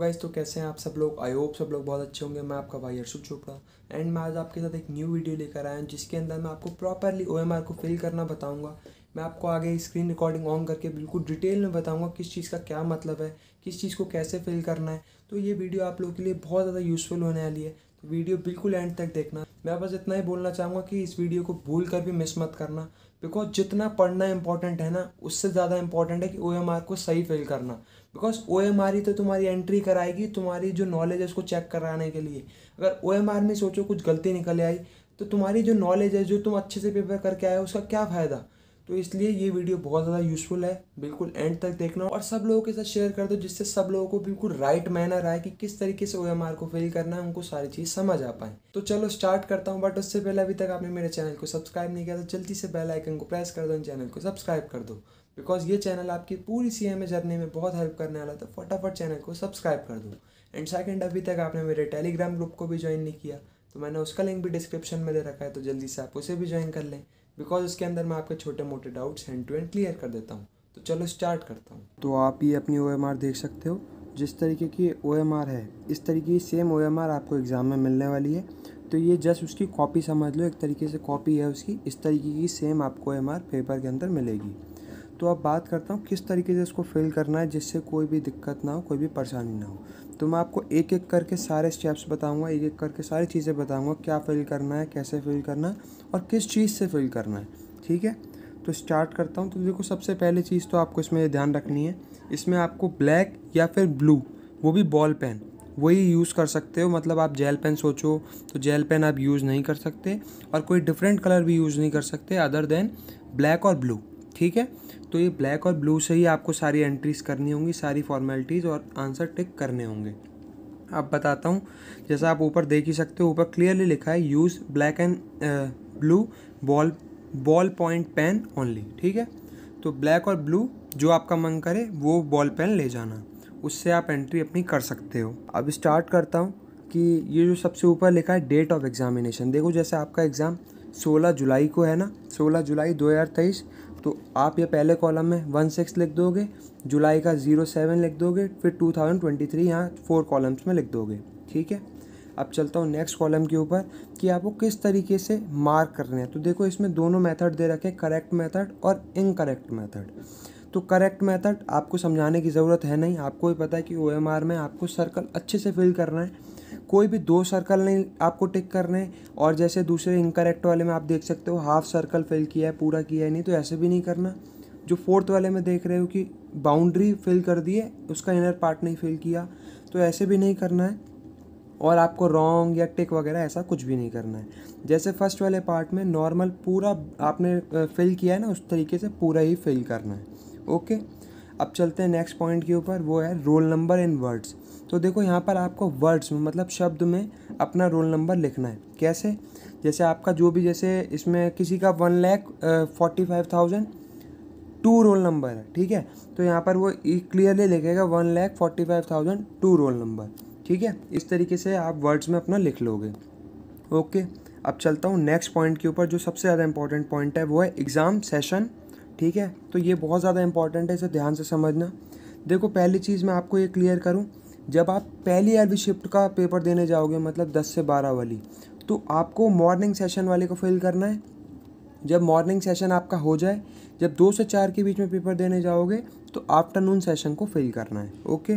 Guys, तो कैसे हैं आप सब लोग। आई होप सब लोग बहुत अच्छे होंगे। मैं आपका भाई अर्शुल चोपड़ा एंड मैं आज आपके साथ एक न्यू वीडियो लेकर आया हूं जिसके अंदर मैं आपको प्रॉपरली ओएमआर को फिल करना बताऊंगा। मैं आपको आगे स्क्रीन रिकॉर्डिंग ऑन करके बिल्कुल डिटेल में बताऊंगा किस चीज़ का क्या मतलब है, किस चीज़ को कैसे फिल करना है। तो ये वीडियो आप लोगों के लिए बहुत ज़्यादा यूज़फुल होने वाली है, तो वीडियो बिल्कुल एंड तक देखना। मैं बस इतना ही बोलना चाहूँगा कि इस वीडियो को भूल कर भी मिस मत करना, बिकॉज जितना पढ़ना इंपॉर्टेंट है ना, उससे ज़्यादा इंपॉर्टेंट है कि ओएमआर को सही फिल करना। बिकॉज ओएमआर ही तो तुम्हारी एंट्री कराएगी, तुम्हारी जो नॉलेज है उसको चेक कराने के लिए। अगर ओएमआर में सोचो कुछ गलती निकल आई तो तुम्हारी जो नॉलेज है, जो तुम अच्छे से पेपर करके आए हो, उसका क्या फ़ायदा। तो इसलिए ये वीडियो बहुत ज़्यादा यूज़फुल है, बिल्कुल एंड तक देखना और सब लोगों के साथ शेयर कर दो, जिससे सब लोगों को बिल्कुल राइट मैनर आए कि किस तरीके से ओएमआर को फिल करना है, उनको सारी चीज़ समझ आ पाए। तो चलो स्टार्ट करता हूँ, बट उससे पहले अभी तक आपने मेरे चैनल को सब्सक्राइब नहीं किया तो जल्दी से बेल आइकन को प्रेस कर दो, चैनल को सब्सक्राइब कर दो, बिकॉज ये चैनल आपकी पूरी सीएमए जर्नी में बहुत हेल्प करने वाला है। तो फटाफट चैनल को सब्सक्राइब कर दो। एंड सेकंड, अभी तक आपने मेरे टेलीग्राम ग्रुप को भी ज्वाइन नहीं किया तो मैंने उसका लिंक भी डिस्क्रिप्शन में दे रखा है, तो जल्दी से आप उसे भी ज्वाइन कर लें, बिकॉज उसके अंदर मैं आपके छोटे मोटे doubts hand to hand clear कर देता हूँ। तो चलो स्टार्ट करता हूँ। तो आप ये अपनी ओएमआर देख सकते हो, जिस तरीके की ओएमआर है इस तरीके की सेम ओएमआर आपको एग्ज़ाम में मिलने वाली है। तो ये जस्ट उसकी कॉपी समझ लो, एक तरीके से कॉपी है उसकी। इस तरीके की सेम आपको ओएमआर पेपर के अंदर मिलेगी। तो अब बात करता हूँ किस तरीके से इसको फिल करना है जिससे कोई भी दिक्कत ना हो, कोई भी परेशानी ना हो। तो मैं आपको एक एक करके सारे स्टेप्स बताऊंगा, एक एक करके सारी चीज़ें बताऊंगा, क्या फिल करना है, कैसे फिल करना है और किस चीज़ से फिल करना है। ठीक है, तो स्टार्ट करता हूँ। तो देखो, सबसे पहली चीज़ तो आपको इसमें ध्यान रखनी है, इसमें आपको ब्लैक या फिर ब्लू, वो भी बॉल पेन, वही यूज़ कर सकते हो। मतलब आप जेल पेन सोचो तो जेल पेन आप यूज़ नहीं कर सकते, और कोई डिफरेंट कलर भी यूज़ नहीं कर सकते अदर देन ब्लैक और ब्लू। ठीक है, तो ये ब्लैक और ब्लू से ही आपको सारी एंट्रीज करनी होंगी, सारी फॉर्मेलिटीज़ और आंसर टिक करने होंगे। अब बताता हूँ, जैसा आप ऊपर देख ही सकते हो, ऊपर क्लियरली लिखा है use black and blue ballpoint pen only. ठीक है, तो ब्लैक और ब्लू जो आपका मन करे वो बॉल पेन ले जाना, उससे आप एंट्री अपनी कर सकते हो। अब स्टार्ट करता हूँ कि ये जो सबसे ऊपर लिखा है डेट ऑफ एग्जामिनेशन, देखो जैसे आपका एग्ज़ाम 16 जुलाई को है ना, 16 जुलाई 2023, तो आप ये पहले कॉलम में 16 लिख दोगे, जुलाई का 07 लिख दोगे, फिर 2023 यहाँ 4 कॉलम्स में लिख दोगे। ठीक है, अब चलता हूँ नेक्स्ट कॉलम के ऊपर कि आपको किस तरीके से मार्क करने हैं। तो देखो, इसमें दोनों मेथड दे रखे हैं, करेक्ट मेथड और इनकरेक्ट मेथड। तो करेक्ट मेथड आपको समझाने की ज़रूरत है नहीं, आपको ही पता है कि ओएमआर में आपको सर्कल अच्छे से फिल करना है, कोई भी 2 सर्कल नहीं आपको टिक करने। और जैसे दूसरे इनकरेक्ट वाले में आप देख सकते हो हाफ सर्कल फिल किया है, पूरा किया है नहीं, तो ऐसे भी नहीं करना। जो फोर्थ वाले में देख रहे हो कि बाउंड्री फिल कर दी है, उसका इनर पार्ट नहीं फिल किया, तो ऐसे भी नहीं करना है। और आपको रॉन्ग या टिक वगैरह ऐसा कुछ भी नहीं करना है। जैसे फर्स्ट वाले पार्ट में नॉर्मल पूरा आपने फिल किया है ना, उस तरीके से पूरा ही फिल करना है। ओके, अब चलते हैं नेक्स्ट पॉइंट के ऊपर, वो है रोल नंबर इन वर्ड्स। तो देखो, यहाँ पर आपको वर्ड्स में मतलब शब्द में अपना रोल नंबर लिखना है। कैसे, जैसे आपका जो भी, जैसे इसमें किसी का 1,45,000 टू रोल नंबर है। ठीक है, तो यहाँ पर वो क्लियरली लिखेगा 1,45,000 टू रोल नंबर। ठीक है, इस तरीके से आप वर्ड्स में अपना लिख लोगे। ओके, अब चलता हूँ नेक्स्ट पॉइंट के ऊपर, जो सबसे ज़्यादा इंपॉर्टेंट पॉइंट है वो है एग्ज़ाम सेशन। ठीक है, तो ये बहुत ज़्यादा इंपॉर्टेंट है, इसे ध्यान से समझना। देखो, पहली चीज़ मैं आपको ये क्लियर करूँ, जब आप पहली आरवी शिफ्ट का पेपर देने जाओगे, मतलब 10 से 12 वाली, तो आपको मॉर्निंग सेशन वाले को फिल करना है। जब मॉर्निंग सेशन आपका हो जाए, जब 2 से 4 के बीच में पेपर देने जाओगे, तो आफ्टरनून सेशन को फिल करना है। ओके,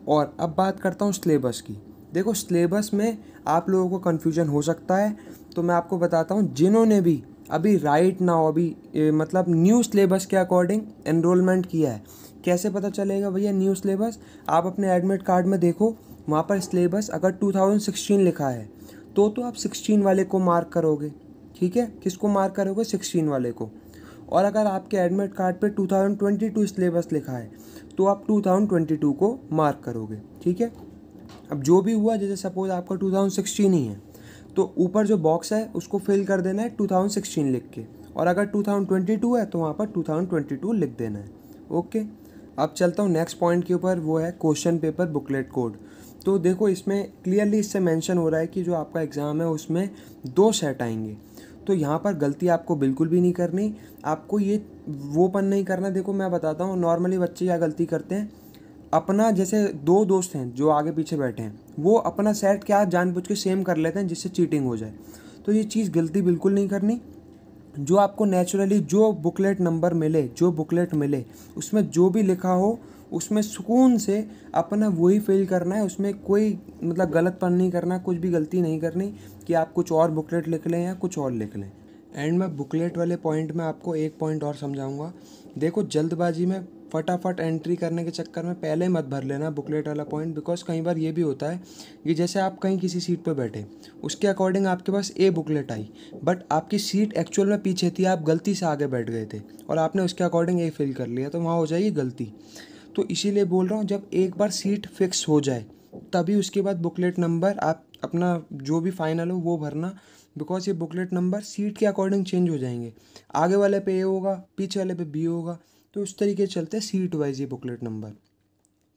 और अब बात करता हूँ सिलेबस की। देखो, सिलेबस में आप लोगों को कन्फ्यूजन हो सकता है, तो मैं आपको बताता हूँ, जिन्होंने भी अभी राइट नाउ अभी मतलब न्यू सिलेबस के अकॉर्डिंग एनरोलमेंट किया है, कैसे पता चलेगा भैया न्यू सिलेबस? आप अपने एडमिट कार्ड में देखो, वहाँ पर सिलेबस अगर 2016 लिखा है तो आप 16 वाले को मार्क करोगे। ठीक है, किसको मार्क करोगे? 16 वाले को। और अगर आपके एडमिट कार्ड पे 2022 सिलेबस लिखा है तो आप 2022 को मार्क करोगे। ठीक है, अब जो भी हुआ, जैसे सपोज आपका 2016 ही है, तो ऊपर जो बॉक्स है उसको फिल कर देना है 2016 लिख के, और अगर 2022 है तो वहाँ पर 2022 लिख देना है। ओके, अब चलता हूँ नेक्स्ट पॉइंट के ऊपर, वो है क्वेश्चन पेपर बुकलेट कोड। तो देखो, इसमें क्लियरली इससे मेंशन हो रहा है कि जो आपका एग्ज़ाम है उसमें 2 सेट आएंगे। तो यहाँ पर गलती आपको बिल्कुल भी नहीं करनी, आपको ये वो पन नहीं करना। देखो, मैं बताता हूँ, नॉर्मली बच्चे क्या गलती करते हैं, अपना जैसे दो दोस्त हैं जो आगे पीछे बैठे हैं, वो अपना सेट क्या जानबूझ के सेम कर लेते हैं जिससे चीटिंग हो जाए। तो ये चीज़ गलती बिल्कुल नहीं करनी। जो आपको नेचुरली जो बुकलेट नंबर मिले, जो बुकलेट मिले, उसमें जो भी लिखा हो उसमें सुकून से अपना वही फिल करना है। उसमें कोई मतलब गलतपन नहीं करना, कुछ भी गलती नहीं करनी कि आप कुछ और बुकलेट लिख लें या कुछ और लिख लें। एंड मैं बुकलेट वाले पॉइंट में आपको एक पॉइंट और समझाऊंगा। देखो, जल्दबाजी में फटाफट एंट्री करने के चक्कर में पहले मत भर लेना बुकलेट वाला पॉइंट, बिकॉज कई बार ये भी होता है कि जैसे आप कहीं किसी सीट पर बैठे, उसके अकॉर्डिंग आपके पास ए बुकलेट आई, बट आपकी सीट एक्चुअल में पीछे थी, आप गलती से आगे बैठ गए थे और आपने उसके अकॉर्डिंग ए फिल कर लिया, तो वहाँ हो जाएगी गलती। तो इसीलिए बोल रहा हूँ, जब एक बार सीट फिक्स हो जाए तभी उसके बाद बुकलेट नंबर आप अपना जो भी फाइनल हो वो भरना, बिकॉज ये बुकलेट नंबर सीट के अकॉर्डिंग चेंज हो जाएंगे। आगे वाले पे ए होगा, पीछे वाले पे बी होगा, तो उस तरीके से चलते हैं सीट वाइज ये बुकलेट नंबर।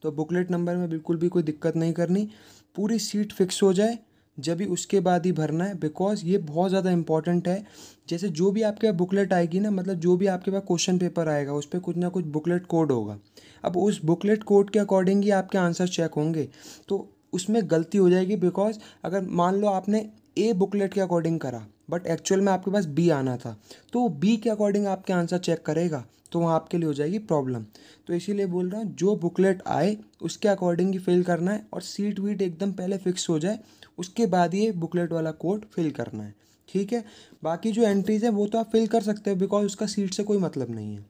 तो बुकलेट नंबर में बिल्कुल भी कोई दिक्कत नहीं करनी, पूरी सीट फिक्स हो जाए जब भी उसके बाद ही भरना है, बिकॉज ये बहुत ज़्यादा इंपॉर्टेंट है। जैसे जो भी आपके पास बुकलेट आएगी ना, मतलब जो भी आपके पास क्वेश्चन पेपर आएगा उस पर कुछ ना कुछ बुकलेट कोड होगा। अब उस बुकलेट कोड के अकॉर्डिंग ही आपके आंसर चेक होंगे, तो उसमें गलती हो जाएगी। बिकॉज अगर मान लो आपने ए बुकलेट के अकॉर्डिंग करा बट एक्चुअल में आपके पास बी आना था, तो बी के अकॉर्डिंग आपके आंसर चेक करेगा, तो वहाँ आपके लिए हो जाएगी प्रॉब्लम। तो इसीलिए बोल रहा हूँ, जो बुकलेट आए उसके अकॉर्डिंग ही फिल करना है, और सीट वीट एकदम पहले फिक्स हो जाए उसके बाद ये बुकलेट वाला कोड फिल करना है। ठीक है, बाकी जो एंट्रीज है वो तो आप फिल कर सकते हो, बिकॉज उसका सीट से कोई मतलब नहीं है।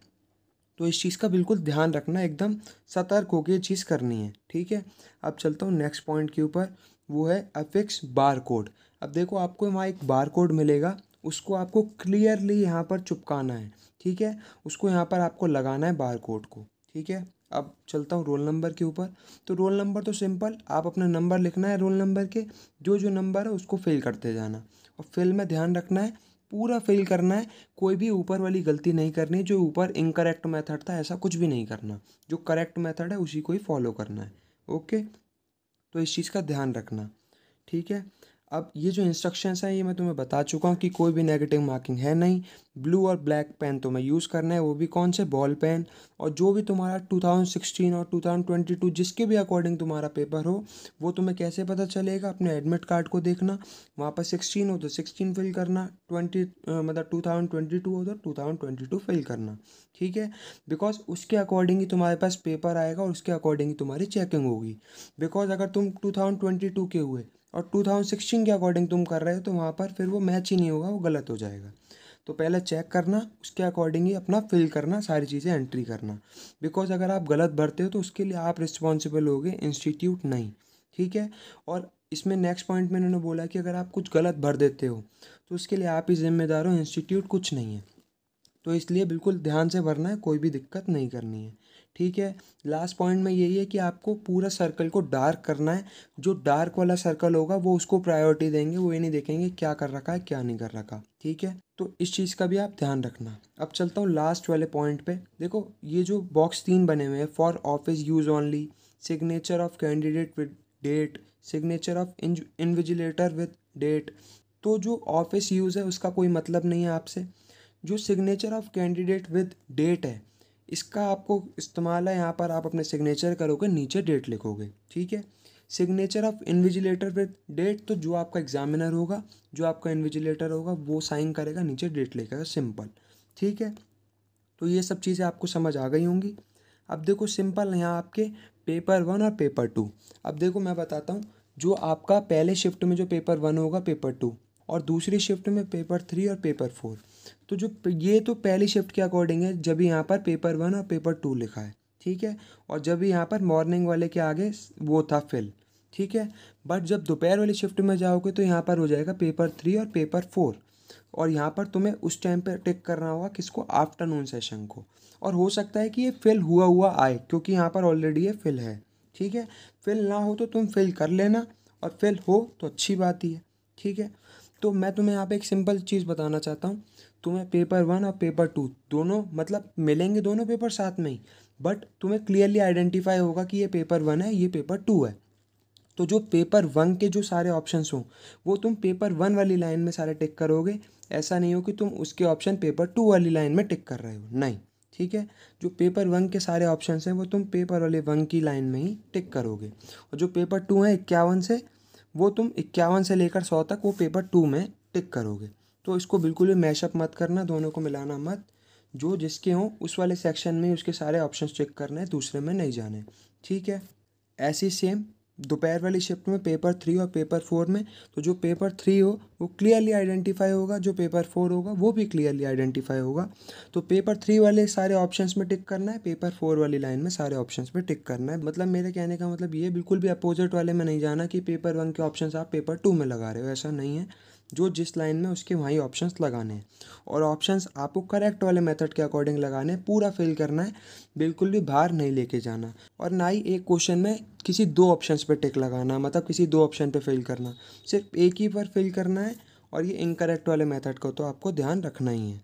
तो इस चीज़ का बिल्कुल ध्यान रखना, एकदम सतर्क होकर ये चीज़ करनी है। ठीक है, अब चलता हूँ नेक्स्ट पॉइंट के ऊपर, वो है अफिक्स बार कोड। अब देखो, आपको वहाँ एक बार कोड मिलेगा, उसको आपको क्लियरली यहाँ पर चिपकाना है। ठीक है, उसको यहाँ पर आपको लगाना है बार कोड को। ठीक है, अब चलता हूँ रोल नंबर के ऊपर। तो रोल नंबर तो सिंपल, आप अपना नंबर लिखना है रोल नंबर के, जो जो नंबर है उसको फिल करते जाना, और फिल में ध्यान रखना है पूरा फिल करना है, कोई भी ऊपर वाली गलती नहीं करनी। जो ऊपर इनकरेक्ट मेथड था ऐसा कुछ भी नहीं करना, जो करेक्ट मेथड है उसी को ही फॉलो करना है। ओके, तो इस चीज़ का ध्यान रखना। ठीक है, अब ये जो इंस्ट्रक्शंस हैं ये मैं तुम्हें बता चुका हूँ कि कोई भी नेगेटिव मार्किंग है नहीं। ब्लू और ब्लैक पेन तुम्हें यूज़ करना है, वो भी कौन से, बॉल पेन। और जो भी तुम्हारा 2016 और 2022 जिसके भी अकॉर्डिंग तुम्हारा पेपर हो, वो तुम्हें कैसे पता चलेगा, अपने एडमिट कार्ड को देखना, वहाँ पर 16 हो तो 16 फिल करना, 2022 हो तो 2022 फिल करना। ठीक है, बिकॉज उसके अकॉर्डिंग ही तुम्हारे पास पेपर आएगा और उसके अकॉर्डिंग ही तुम्हारी चेकिंग होगी। बिकॉज अगर तुम 2022 के हुए और 2016 के अकॉर्डिंग तुम कर रहे हो, तो वहाँ पर फिर वो मैच ही नहीं होगा, वो गलत हो जाएगा। तो पहले चेक करना, उसके अकॉर्डिंग ही अपना फिल करना, सारी चीज़ें एंट्री करना। बिकॉज अगर आप गलत भरते हो तो उसके लिए आप रिस्पॉन्सिबल होगे, इंस्टीट्यूट नहीं। ठीक है, और इसमें नेक्स्ट पॉइंट में इन्होंने बोला कि अगर आप कुछ गलत भर देते हो तो उसके लिए आप ही जिम्मेदार हो, इंस्टीट्यूट कुछ नहीं है। तो इसलिए बिल्कुल ध्यान से भरना है, कोई भी दिक्कत नहीं करनी है। ठीक है, लास्ट पॉइंट में यही है कि आपको पूरा सर्कल को डार्क करना है। जो डार्क वाला सर्कल होगा वो उसको प्रायोरिटी देंगे, वो ये नहीं देखेंगे क्या कर रखा है क्या नहीं कर रखा। ठीक है, तो इस चीज़ का भी आप ध्यान रखना। अब चलता हूँ लास्ट वाले पॉइंट पे। देखो, ये जो बॉक्स 3 बने हुए हैं, for office use only, signature of candidate with date, signature of invigilator with date. तो जो ऑफिस यूज़ है उसका कोई मतलब नहीं है आपसे। जो signature of candidate with date है, इसका आपको इस्तेमाल है, यहाँ पर आप अपने सिग्नेचर करोगे, नीचे डेट लिखोगे। ठीक है, signature of invigilator with date, तो जो आपका एग्जामिनर होगा, जो आपका इन्विजिलेटर होगा, वो साइन करेगा, नीचे डेट लिखेगा, सिंपल। ठीक है, तो ये सब चीज़ें आपको समझ आ गई होंगी। अब देखो, सिंपल यहाँ आपके पेपर 1 और पेपर 2। अब देखो मैं बताता हूँ, जो आपका पहले शिफ्ट में जो पेपर 1 होगा, पेपर 2, और दूसरी शिफ्ट में पेपर 3 और पेपर 4। तो जो ये तो पहली शिफ्ट के अकॉर्डिंग है, जब यहाँ पर पेपर 1 और पेपर 2 लिखा है। ठीक है, और जब यहाँ पर मॉर्निंग वाले के आगे वो था फिल। ठीक है, बट जब दोपहर वाली शिफ्ट में जाओगे तो यहाँ पर हो जाएगा पेपर 3 और पेपर 4, और यहाँ पर तुम्हें उस टाइम पे टिक करना होगा किसको, आफ्टरनून सेशन को। और हो सकता है कि ये फिल हुआ हुआ आए, क्योंकि यहाँ पर ऑलरेडी ये फिल है। ठीक है, फिल ना हो तो तुम फिल कर लेना, और फिल हो तो अच्छी बात ही है। ठीक है, तो मैं तुम्हें यहाँ पे एक सिंपल चीज़ बताना चाहता हूँ। तुम्हें पेपर 1 और पेपर 2 दोनों मतलब मिलेंगे, दोनों पेपर साथ में ही, बट तुम्हें क्लियरली आइडेंटिफाई होगा कि ये पेपर 1 है, ये पेपर 2 है। तो जो पेपर 1 के जो सारे ऑप्शंस हों, वो तुम पेपर 1 वाली लाइन में सारे टिक करोगे। ऐसा नहीं हो कि तुम उसके ऑप्शन पेपर 2 वाली लाइन में टिक कर रहे हो, नहीं। ठीक है। जो पेपर 1 के सारे ऑप्शन हैं वो तुम पेपर वाले 1 की लाइन में ही टिक करोगे, और जो पेपर 2 है 51 से, वो तुम 51 से लेकर 100 तक वो पेपर 2 में टिक करोगे। तो इसको बिल्कुल भी मैशअप मत करना, दोनों को मिलाना मत। जो जिसके हों उस वाले सेक्शन में उसके सारे ऑप्शन चेक करने हैं, दूसरे में नहीं जाने, ठीक है। ऐसे सेम दोपहर वाली शिफ्ट में पेपर 3 और पेपर 4 में, तो जो पेपर 3 हो वो क्लियरली आइडेंटिफाई होगा, जो पेपर 4 होगा वो भी क्लियरली आइडेंटिफाई होगा। तो पेपर 3 वाले सारे ऑप्शंस में टिक करना है, पेपर 4 वाली लाइन में सारे ऑप्शंस पे टिक करना है। मतलब मेरे कहने का मतलब ये बिल्कुल भी अपोजिट वाले में नहीं जाना कि पेपर 1 के ऑप्शंस आप पेपर 2 में लगा रहे हो, ऐसा नहीं है। जो जिस लाइन में उसके वहीं ऑप्शंस लगाने हैं, और ऑप्शंस आपको करेक्ट वाले मेथड के अकॉर्डिंग लगाने हैं, पूरा फिल करना है, बिल्कुल भी बाहर नहीं लेके जाना। और ना ही एक क्वेश्चन में किसी 2 ऑप्शंस पे टिक लगाना, मतलब किसी 2 ऑप्शन पे फिल करना, सिर्फ एक ही पर फिल करना है। और ये इनकरेक्ट वाले मेथड को तो आपको ध्यान रखना ही है।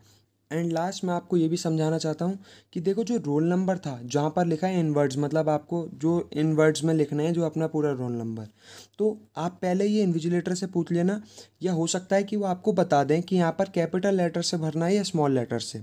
एंड लास्ट मैं आपको ये भी समझाना चाहता हूँ कि देखो, जो रोल नंबर था जहाँ पर लिखा है इन वर्ड्स, मतलब आपको जो इन वर्ड्स में लिखना है जो अपना पूरा रोल नंबर, तो आप पहले ये इन्विजिलेटर से पूछ लेना, या हो सकता है कि वो आपको बता दें कि यहाँ पर कैपिटल लेटर से भरना है या स्मॉल लेटर से।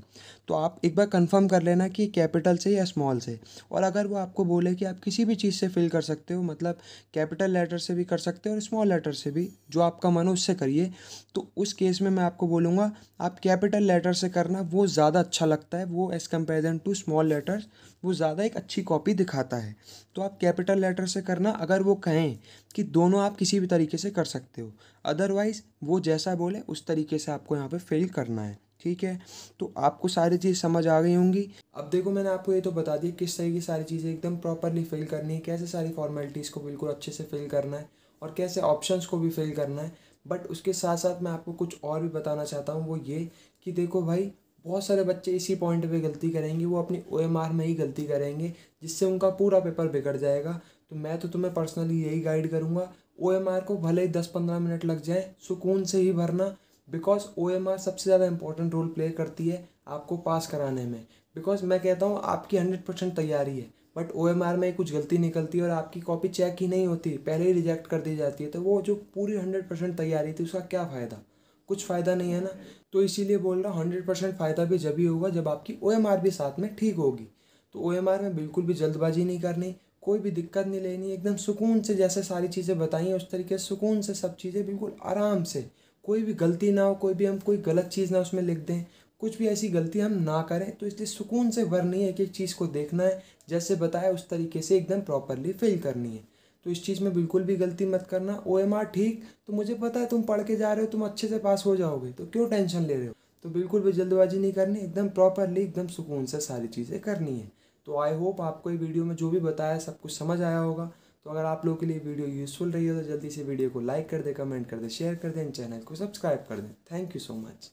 तो आप एक बार कंफर्म कर लेना कि कैपिटल से या स्मॉल से। और अगर वो आपको बोले कि आप किसी भी चीज़ से फिल कर सकते हो, मतलब कैपिटल लेटर से भी कर सकते हो और स्मॉल लेटर से भी, जो आपका मन हो उससे करिए, तो उस केस में मैं आपको बोलूँगा आप कैपिटल लेटर से करना, वो ज़्यादा अच्छा लगता है। वो as comparison to small letters वो ज़्यादा एक अच्छी कॉपी दिखाता है। तो आप कैपिटल लेटर से करना, अगर वो कहें कि दोनों आप किसी भी तरीके से कर सकते हो, अदरवाइज़ वो जैसा बोले उस तरीके से आपको यहाँ पे फिल करना है, ठीक है। तो आपको सारी चीज़ समझ आ गई होंगी। अब देखो, मैंने आपको ये तो बता दिया किस तरह की सारी चीज़ें एकदम प्रॉपरली फिल करनी है, कैसे सारी फॉर्मेलिटीज़ को बिल्कुल अच्छे से फिल करना है, और कैसे ऑप्शंस को भी फिल करना है। बट उसके साथ साथ मैं आपको कुछ और भी बताना चाहता हूँ, वो ये कि देखो भाई, बहुत सारे बच्चे इसी पॉइंट पे गलती करेंगे, वो अपनी ओएमआर में ही गलती करेंगे, जिससे उनका पूरा पेपर बिगड़ जाएगा। तो मैं तो तुम्हें पर्सनली यही गाइड करूँगा, ओएमआर को भले ही 10-15 मिनट लग जाए, सुकून से ही भरना। बिकॉज ओएमआर सबसे ज़्यादा इंपॉर्टेंट रोल प्ले करती है आपको पास कराने में। बिकॉज मैं कहता हूँ आपकी 100% तैयारी है, बट ओएमआर में कुछ गलती निकलती है और आपकी कॉपी चेक ही नहीं होती, पहले ही रिजेक्ट कर दी जाती है, तो वो जो पूरी 100% तैयारी थी उसका क्या फ़ायदा? कुछ फ़ायदा नहीं है ना। तो इसीलिए बोल रहा हूँ 100% फ़ायदा भी जब ही होगा जब आपकी ओएमआर भी साथ में ठीक होगी। तो ओएमआर में बिल्कुल भी जल्दबाजी नहीं करनी, कोई भी दिक्कत नहीं लेनी, एकदम सुकून से जैसे सारी चीज़ें बताई हैं उस तरीके से सुकून से सब चीज़ें बिल्कुल आराम से, कोई भी गलती ना हो, कोई भी हम कोई गलत चीज़ ना उसमें लिख दें, कुछ भी ऐसी गलती हम ना करें। तो इसलिए सुकून से भरनी है, एक एक चीज़ को देखना है, जैसे बताया उस तरीके से एकदम प्रॉपरली फिल करनी है। तो इस चीज़ में बिल्कुल भी गलती मत करना। ओएमआर ठीक, तो मुझे पता है तुम पढ़ के जा रहे हो, तुम अच्छे से पास हो जाओगे, तो क्यों टेंशन ले रहे हो? तो बिल्कुल भी जल्दबाजी नहीं करनी, एकदम प्रॉपरली एकदम सुकून से सारी चीज़ें करनी है। तो आई होप आपको ये वीडियो में जो भी बताया सब कुछ समझ आया होगा। तो अगर आप लोगों के लिए वीडियो यूज़फुल रही हो तो जल्दी से वीडियो को लाइक कर दें, कमेंट कर दें, शेयर कर दें, चैनल को सब्सक्राइब कर दें। Thank you so much.